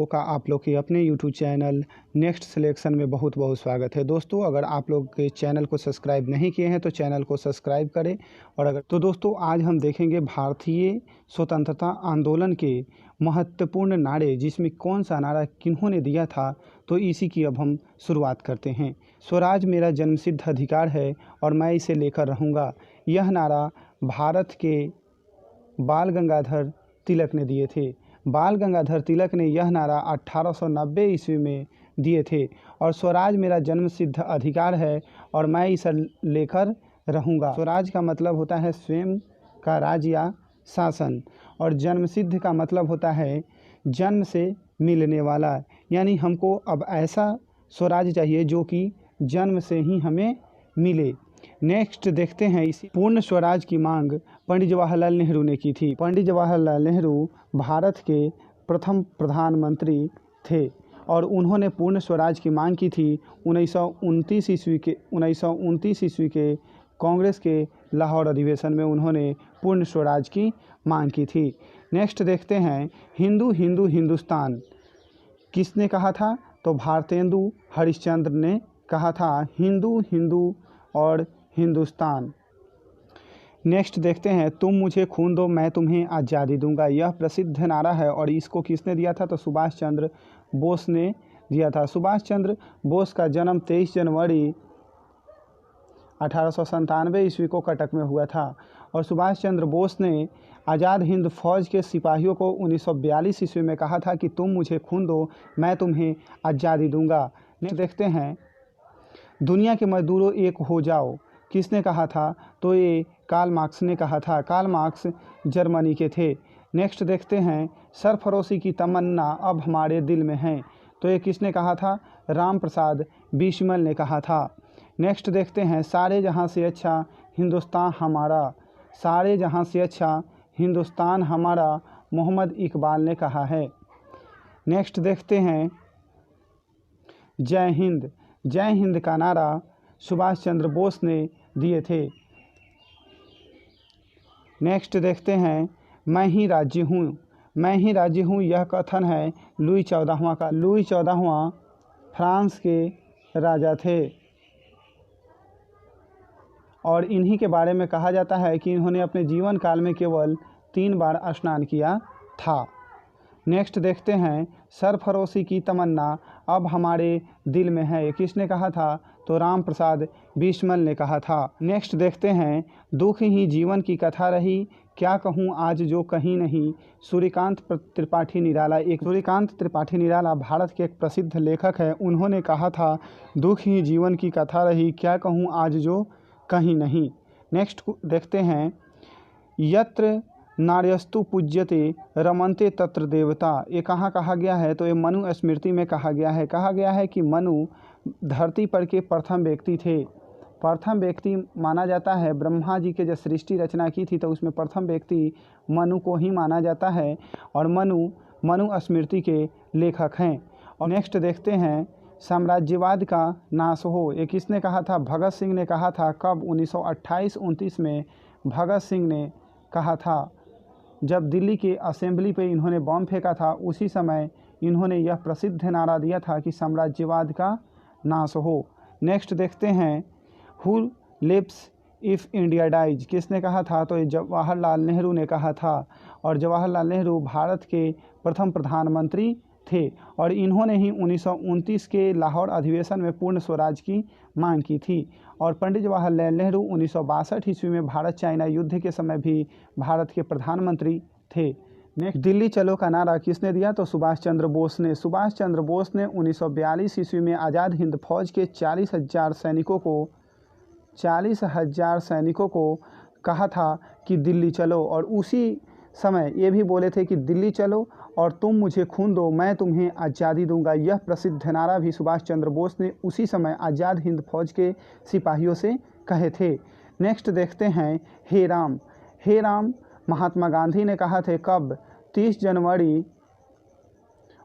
लोगों का आप लोग के अपने YouTube चैनल नेक्स्ट सिलेक्शन में बहुत बहुत स्वागत है। दोस्तों, अगर आप लोग के चैनल को सब्सक्राइब नहीं किए हैं तो चैनल को सब्सक्राइब करें। और अगर तो दोस्तों, आज हम देखेंगे भारतीय स्वतंत्रता आंदोलन के महत्वपूर्ण नारे, जिसमें कौन सा नारा किन्होंने दिया था, तो इसी की अब हम शुरुआत करते हैं। स्वराज मेरा जन्मसिद्ध अधिकार है और मैं इसे लेकर रहूँगा। यह नारा भारत के बाल गंगाधर तिलक ने दिए थे। बाल गंगाधर तिलक ने यह नारा 1890 ईस्वी में दिए थे। और स्वराज मेरा जन्मसिद्ध अधिकार है और मैं इसे लेकर रहूँगा। स्वराज का मतलब होता है स्वयं का राज या शासन, और जन्मसिद्ध का मतलब होता है जन्म से मिलने वाला। यानी हमको अब ऐसा स्वराज चाहिए जो कि जन्म से ही हमें मिले। नेक्स्ट देखते हैं, इसी पूर्ण स्वराज की मांग पंडित जवाहरलाल नेहरू ने की थी। पंडित जवाहरलाल नेहरू भारत के प्रथम प्रधानमंत्री थे और उन्होंने पूर्ण स्वराज की मांग की थी 1929 ईस्वी के कांग्रेस के लाहौर अधिवेशन में उन्होंने पूर्ण स्वराज की मांग की थी। नेक्स्ट देखते हैं, हिंदू हिंदू हिंदुस्तान किसने कहा था, तो भारतेंदु हरिश्चंद्र ने कहा था, हिंदू हिंदू और हिंदुस्तान। नेक्स्ट देखते हैं, तुम मुझे खून दो मैं तुम्हें आज़ादी दूंगा। यह प्रसिद्ध नारा है और इसको किसने दिया था, तो सुभाष चंद्र बोस ने दिया था। सुभाष चंद्र बोस का जन्म 23 जनवरी 1897 ईस्वी को कटक में हुआ था। और सुभाष चंद्र बोस ने आज़ाद हिंद फौज के सिपाहियों को 1942 ईस्वी में कहा था कि तुम मुझे खून दो मैं तुम्हें आज़ादी दूंगा। नेक्स्ट देखते हैं, दुनिया के मजदूरों एक हो जाओ किसने कहा था, तो ये कार्ल मार्क्स ने कहा था। कार्ल मार्क्स जर्मनी के थे। नेक्स्ट देखते हैं, सरफरोशी की तमन्ना अब हमारे दिल में है, तो ये किसने कहा था, राम प्रसाद बिस्मिल ने कहा था। नेक्स्ट देखते हैं, सारे जहां से अच्छा हिंदुस्तान हमारा, सारे जहां से अच्छा हिंदुस्तान हमारा, मोहम्मद इकबाल ने कहा है। नेक्स्ट देखते हैं, जय हिंद। जय हिंद का नारा सुभाष चंद्र बोस ने दिए थे। नेक्स्ट देखते हैं, मैं ही राज्य हूँ। मैं ही राज्य हूँ यह कथन है लुई 14वां का। लुई 14वां फ्रांस के राजा थे और इन्हीं के बारे में कहा जाता है कि इन्होंने अपने जीवन काल में केवल 3 बार स्नान किया था। नेक्स्ट देखते हैं, सरफरोशी की तमन्ना अब हमारे दिल में है, किसने कहा था, तो राम प्रसाद बिस्मिल ने कहा था। नेक्स्ट देखते हैं, दुख ही जीवन की कथा रही, क्या कहूँ आज जो कहीं नहीं। सूर्यकांत त्रिपाठी निराला भारत के एक प्रसिद्ध लेखक है। उन्होंने कहा था, दुख ही जीवन की कथा रही, क्या कहूँ आज जो कहीं नहीं। नेक्स्ट देखते हैं, यत्र नार्यस्तु पूज्यते रमन्ते तत्र देवता। ये कहाँ कहा गया है, तो ये मनु स्मृति में कहा गया है कि मनु धरती पर के प्रथम व्यक्ति थे। प्रथम व्यक्ति माना जाता है, ब्रह्मा जी के जब सृष्टि रचना की थी तो उसमें प्रथम व्यक्ति मनु को ही माना जाता है और मनु स्मृति के लेखक हैं। और नेक्स्ट देखते हैं, साम्राज्यवाद का नाश हो, ये किसने कहा था, भगत सिंह ने कहा था। कब, 1928-29 में भगत सिंह ने कहा था, जब दिल्ली के असेंबली पे इन्होंने बम फेंका था। उसी समय इन्होंने यह प्रसिद्ध नारा दिया था कि साम्राज्यवाद का नाश हो। नेक्स्ट देखते हैं, who lives if India dies किसने कहा था, तो ये जवाहरलाल नेहरू ने कहा था। और जवाहरलाल नेहरू भारत के प्रथम प्रधानमंत्री थे और इन्होंने ही 1929 के लाहौर अधिवेशन में पूर्ण स्वराज की मांग की थी। और पंडित जवाहरलाल नेहरू 1962 ईस्वी में भारत चाइना युद्ध के समय भी भारत के प्रधानमंत्री थे। नेक्स्ट, दिल्ली चलो का नारा किसने दिया, तो सुभाष चंद्र बोस ने। सुभाष चंद्र बोस ने 1942 ईस्वी में आज़ाद हिंद फौज के 40,000 सैनिकों को कहा था कि दिल्ली चलो, और उसी समय ये भी बोले थे कि दिल्ली चलो और तुम मुझे खून दो मैं तुम्हें आज़ादी दूंगा। यह प्रसिद्ध नारा भी सुभाष चंद्र बोस ने उसी समय आज़ाद हिंद फौज के सिपाहियों से कहे थे। नेक्स्ट देखते हैं, हे राम। हे राम महात्मा गांधी ने कहा थे। कब, 30 जनवरी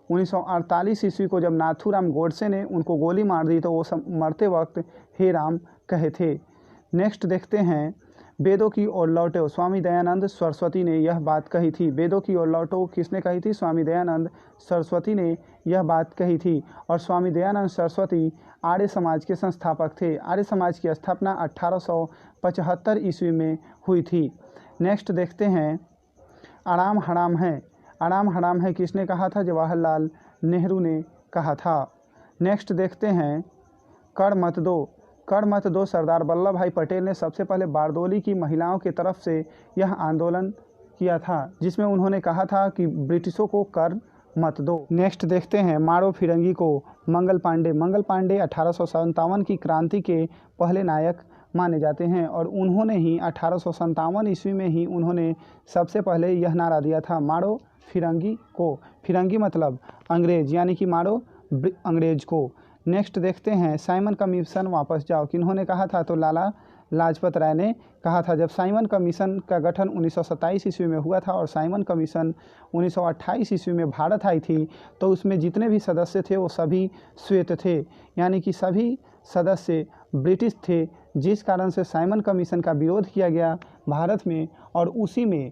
1948 ईस्वी को जब नाथूराम गोडसे ने उनको गोली मार दी तो वो मरते वक्त हे राम कहे थे। नेक्स्ट देखते हैं, वेदों की ओर लौटो, स्वामी दयानंद सरस्वती ने यह बात कही थी। वेदों की ओर लौटो किसने कही थी? स्वामी दयानंद सरस्वती ने यह बात कही थी। और स्वामी दयानंद सरस्वती आर्य समाज के संस्थापक थे। आर्य समाज की स्थापना 1875 ईस्वी में हुई थी। नेक्स्ट देखते हैं, आराम हराम है। आराम हराम है किसने कहा था? जवाहरलाल नेहरू ने कहा था। नेक्स्ट देखते हैं, कर मत दो। कर मत दो सरदार वल्लभ भाई पटेल ने सबसे पहले बारदोली की महिलाओं की तरफ से यह आंदोलन किया था, जिसमें उन्होंने कहा था कि ब्रिटिशों को कर मत दो। नेक्स्ट देखते हैं, मारो फिरंगी को। मंगल पांडे। मंगल पांडे 1857 की क्रांति के पहले नायक माने जाते हैं और उन्होंने ही 1857 ईस्वी में ही उन्होंने सबसे पहले यह नारा दिया था, मारो फिरंगी को। फिरंगी मतलब अंग्रेज, यानी कि मारो अंग्रेज को। नेक्स्ट देखते हैं, साइमन कमीशन वापस जाओ किन्होंने कहा था? तो लाला लाजपत राय ने कहा था। जब साइमन कमीशन का गठन 1927 ईस्वी में हुआ था और साइमन कमीशन 1928 ईस्वी में भारत आई थी, तो उसमें जितने भी सदस्य थे वो सभी श्वेत थे, यानी कि सभी सदस्य ब्रिटिश थे, जिस कारण से साइमन कमीशन का विरोध किया गया भारत में। और उसी में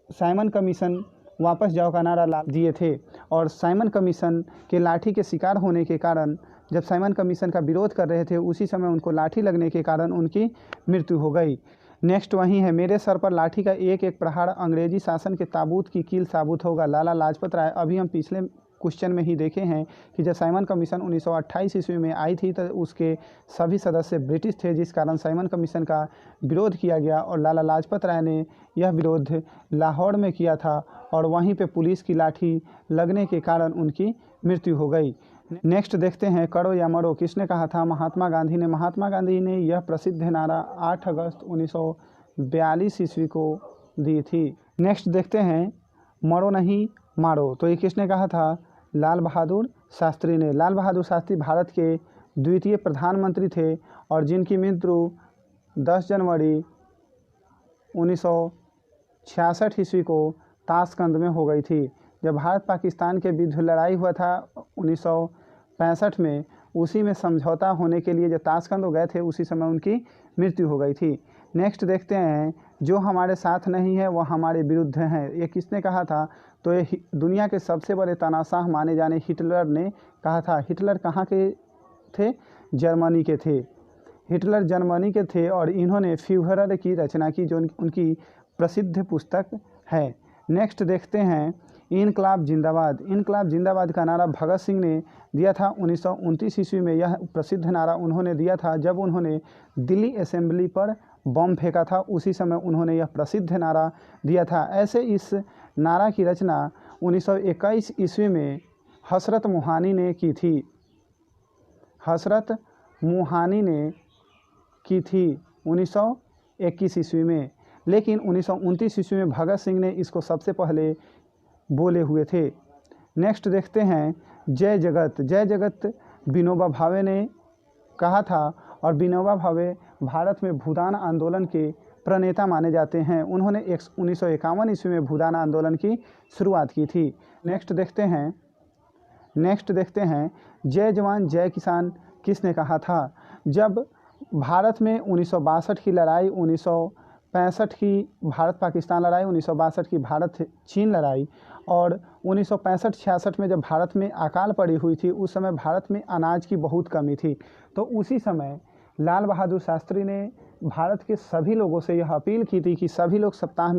साइमन कमीशन वापस जाओ का नारा दिए थे। और साइमन कमीशन के लाठी के शिकार होने के कारण, जब साइमन कमीशन का विरोध कर रहे थे उसी समय उनको लाठी लगने के कारण उनकी मृत्यु हो गई। नेक्स्ट वही है, मेरे सर पर लाठी का एक एक प्रहार अंग्रेजी शासन के ताबूत की कील साबुत होगा। लाला लाजपत राय। अभी हम पिछले क्वेश्चन में ही देखे हैं कि जब साइमन कमीशन 1928 ईस्वी में आई थी तो उसके सभी सदस्य ब्रिटिश थे, जिस कारण साइमन कमीशन का विरोध किया गया और लाला लाजपत राय ने यह विरोध लाहौर में किया था और वहीं पे पुलिस की लाठी लगने के कारण उनकी मृत्यु हो गई। नेक्स्ट देखते हैं, करो या मरो किसने कहा था? महात्मा गांधी ने। महात्मा गांधी ने यह प्रसिद्ध नारा 8 अगस्त 1942 ईस्वी को दी थी। नेक्स्ट देखते हैं, मरो नहीं मारो, तो ये किसने कहा था? लाल बहादुर शास्त्री ने। लाल बहादुर शास्त्री भारत के द्वितीय प्रधानमंत्री थे और जिनकी मृत्यु 10 जनवरी 1966 ईस्वी को ताशकंद में हो गई थी। जब भारत पाकिस्तान के बीच लड़ाई हुआ था 1965 में, उसी में समझौता होने के लिए जब ताशकंद हो गए थे उसी समय उनकी मृत्यु हो गई थी। नेक्स्ट देखते हैं, जो हमारे साथ नहीं है वह हमारे विरुद्ध हैं। ये किसने कहा था? तो ये दुनिया के सबसे बड़े तानाशाह माने जाने हिटलर ने कहा था। हिटलर कहाँ के थे? जर्मनी के थे। हिटलर जर्मनी के थे और इन्होंने फ्यूहरर की रचना की, जो उनकी प्रसिद्ध पुस्तक है। नेक्स्ट देखते हैं, इनकलाब जिंदाबाद। इनकलाब जिंदाबाद का नारा भगत सिंह ने दिया था 1929 ईस्वी में। यह प्रसिद्ध नारा उन्होंने दिया था जब उन्होंने दिल्ली असेंबली पर बम फेंका था, उसी समय उन्होंने यह प्रसिद्ध नारा दिया था। ऐसे इस नारा की रचना 1921 ईस्वी में हसरत मोहानी ने की थी। हसरत मोहानी ने की थी 1921 ईस्वी में, लेकिन 1929 ईस्वी में भगत सिंह ने इसको सबसे पहले बोले हुए थे। नेक्स्ट देखते हैं, जय जगत। जय जगत विनोबा भावे ने कहा था और विनोबा भावे भारत में भूदान आंदोलन के प्रणेता माने जाते हैं। उन्होंने 1951 ईस्वी में भूदान आंदोलन की शुरुआत की थी। नेक्स्ट देखते हैं, जय जवान जय किसान किसने कहा था? जब भारत में 1962 की लड़ाई, 1965 की भारत पाकिस्तान लड़ाई, 1962 की भारत चीन लड़ाई और 1965-66 में जब भारत में अकाल पड़ी हुई थी, उस समय भारत में अनाज की बहुत कमी थी। तो उसी समय लाल बहादुर शास्त्री ने भारत के सभी लोगों से यह अपील की थी कि सभी लोग सप्ताह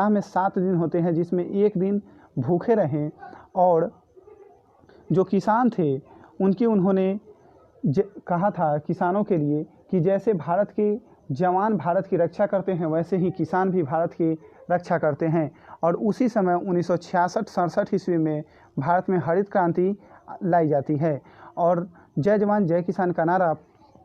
में 7 दिन होते हैं जिसमें एक दिन भूखे रहें। और जो किसान थे उनकी उन्होंने कहा था किसानों के लिए कि जैसे भारत के जवान भारत की रक्षा करते हैं वैसे ही किसान भी भारत की रक्षा करते हैं। और उसी समय 1966-67 ईस्वी में भारत में हरित क्रांति लाई जाती है और जय जवान जय किसान का नारा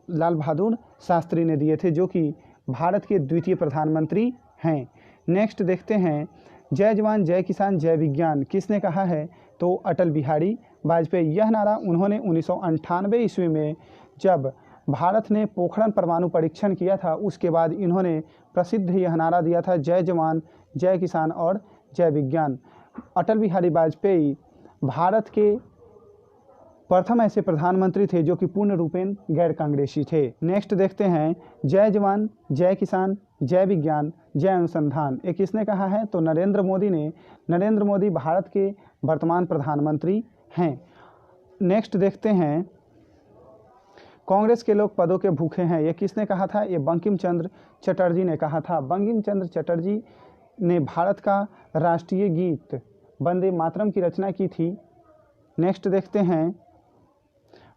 लाल बहादुर शास्त्री ने दिए थे, जो कि भारत के द्वितीय प्रधानमंत्री हैं। नेक्स्ट देखते हैं, जय जवान जय किसान जय विज्ञान किसने कहा है? तो अटल बिहारी वाजपेयी। यह नारा उन्होंने 1998 ईस्वी में जब भारत ने पोखरण परमाणु परीक्षण किया था, उसके बाद इन्होंने प्रसिद्ध यह नारा दिया था, जय जवान जय किसान और जय विज्ञान। अटल बिहारी वाजपेयी भारत के प्रथम ऐसे प्रधानमंत्री थे जो कि पूर्ण रूपेण गैर कांग्रेसी थे। नेक्स्ट देखते हैं, जय जवान जय किसान जय विज्ञान जय अनुसंधान, ये किसने कहा है? तो नरेंद्र मोदी ने। नरेंद्र मोदी भारत के वर्तमान प्रधानमंत्री हैं। नेक्स्ट देखते हैं, कांग्रेस के लोग पदों के भूखे हैं, ये किसने कहा था? ये बंकिम चंद्र चटर्जी ने कहा था। बंकिम चंद्र चटर्जी ने भारत का राष्ट्रीय गीत वंदे मातरम की रचना की थी। नेक्स्ट देखते हैं,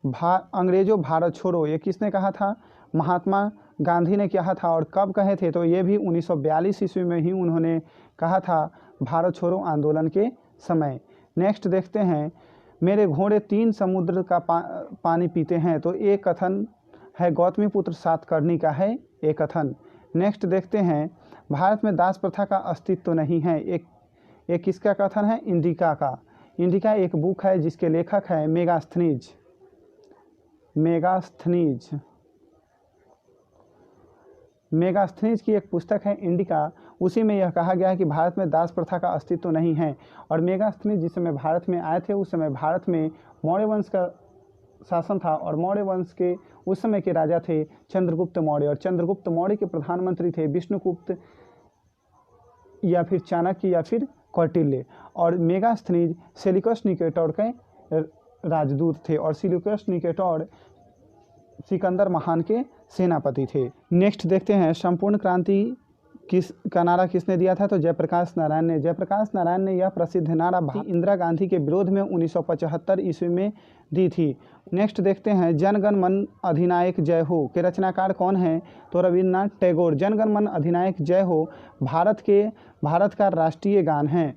अंग्रेजों भारत छोड़ो, ये किसने कहा था? महात्मा गांधी ने कहा था। और कब कहे थे? तो ये भी 1942 ईस्वी में ही उन्होंने कहा था, भारत छोड़ो आंदोलन के समय। नेक्स्ट देखते हैं, मेरे घोड़े 3 समुद्र का पानी पीते हैं, तो एक कथन है गौतमीपुत्र सातकर्णी का है एक कथन। नेक्स्ट देखते हैं, भारत में दास प्रथा का अस्तित्व नहीं है, एक किसका कथन है? इंडिका का। इंडिका एक बुक है जिसके लेखक है मेगास्थनीज। मेगास्थनीज की एक पुस्तक है इंडिका, उसी में यह कहा गया है कि भारत में दास प्रथा का अस्तित्व नहीं है। और मेगास्थनीज जिस समय भारत में आए थे उस समय भारत में मौर्य वंश का शासन था, और मौर्य वंश के उस समय के राजा थे चंद्रगुप्त मौर्य, और चंद्रगुप्त मौर्य के प्रधानमंत्री थे विष्णुगुप्त या फिर चाणक्य या फिर कौटिल्य। और मेगास्थनीज सेल्यूकस निकेटर के राजदूत थे, और सेल्यूकस निकेटर सिकंदर महान के सेनापति थे। नेक्स्ट देखते हैं, संपूर्ण क्रांति का नारा किसने दिया था? तो जयप्रकाश नारायण ने। जयप्रकाश नारायण ने यह प्रसिद्ध नारा इंदिरा गांधी के विरोध में 1975 ईस्वी में दी थी। नेक्स्ट देखते हैं, जन गण मन अधिनायक जय हो के रचनाकार कौन है? तो रविन्द्रनाथ टैगोर। जन गण मन अधिनायक जय हो भारत का राष्ट्रीय गान है,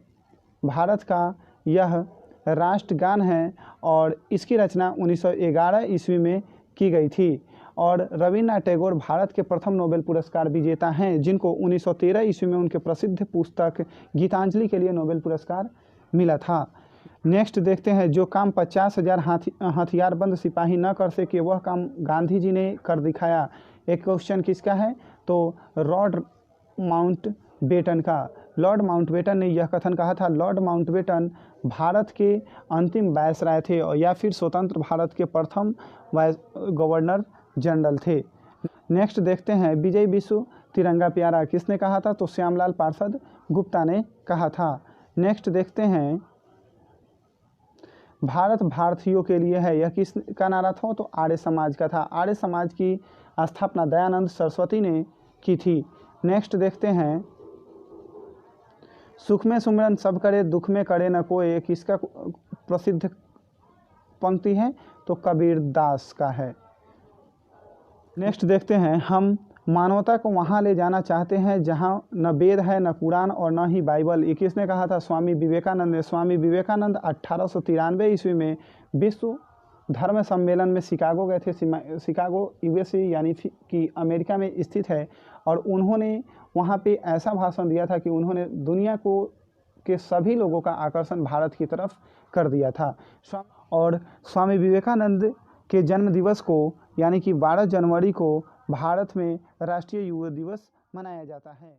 भारत का यह राष्ट्रगान है, और इसकी रचना 1911 ईस्वी में की गई थी। और रविन्द्रनाथ टैगोर भारत के प्रथम नोबेल पुरस्कार विजेता हैं, जिनको 1913 ईस्वी में उनके प्रसिद्ध पुस्तक गीतांजलि के लिए नोबेल पुरस्कार मिला था। नेक्स्ट देखते हैं, जो काम 50,000 हथियारबंद सिपाही न कर सके वह काम गांधी जी ने कर दिखाया। एक क्वेश्चन किसका है? तो लॉर्ड माउंटबेटन का। लॉर्ड माउंटबेटन ने यह कथन कहा था। लॉर्ड माउंटबेटन भारत के अंतिम वायसराय थे, और या फिर स्वतंत्र भारत के प्रथम गवर्नर जनरल थे। नेक्स्ट देखते हैं, विजय विश्व तिरंगा प्यारा किसने कहा था? तो श्यामलाल पार्षद गुप्ता ने कहा था। नेक्स्ट देखते हैं, भारत भारतीयों के लिए है, यह किसका नारा था? तो आर्य समाज का था। आर्य समाज की स्थापना दयानंद सरस्वती ने की थी। नेक्स्ट देखते हैं, सुख में सुमिरन सब करे दुख में करे न कोई, किसका प्रसिद्ध पंक्ति है? तो कबीर दास का है। नेक्स्ट देखते हैं, हम मानवता को वहाँ ले जाना चाहते हैं जहाँ न वेद है न कुरान और न ही बाइबल, ये किसने कहा था? स्वामी विवेकानंद ने। स्वामी विवेकानंद 1893 ईस्वी में विश्व धर्म सम्मेलन में शिकागो गए थे। शिकागो यूएसए यानी कि अमेरिका में स्थित है, और उन्होंने वहाँ पे ऐसा भाषण दिया था कि उन्होंने दुनिया को के सभी लोगों का आकर्षण भारत की तरफ कर दिया था। और स्वामी विवेकानंद के जन्म दिवस को यानी कि 12 जनवरी को भारत में राष्ट्रीय युवा दिवस मनाया जाता है।